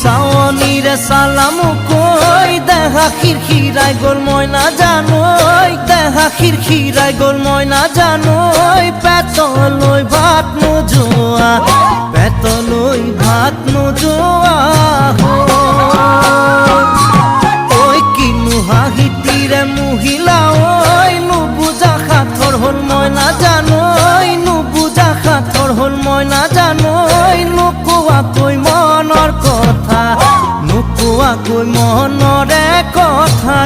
চাৱনীৰে চালামো কৈ দেহা খিৰখিৰাই গ'ল মই নাজানোই দেহা খিৰখিৰাই গ'ল মই নাজানোই পেটলৈ ভাত নোযোৱা পেটলৈ ভাত নোযোৱা ঐ কিনো হাঁহিতিৰে মহিলা ঐ নুবুজা সাঁথৰ হ'ল মই নাজানোই নুবুজা সাঁথৰ হ'ল মই নাজানোই নোকোৱাকৈ মনৰ কথা নোকোৱাকৈ মনৰে কথা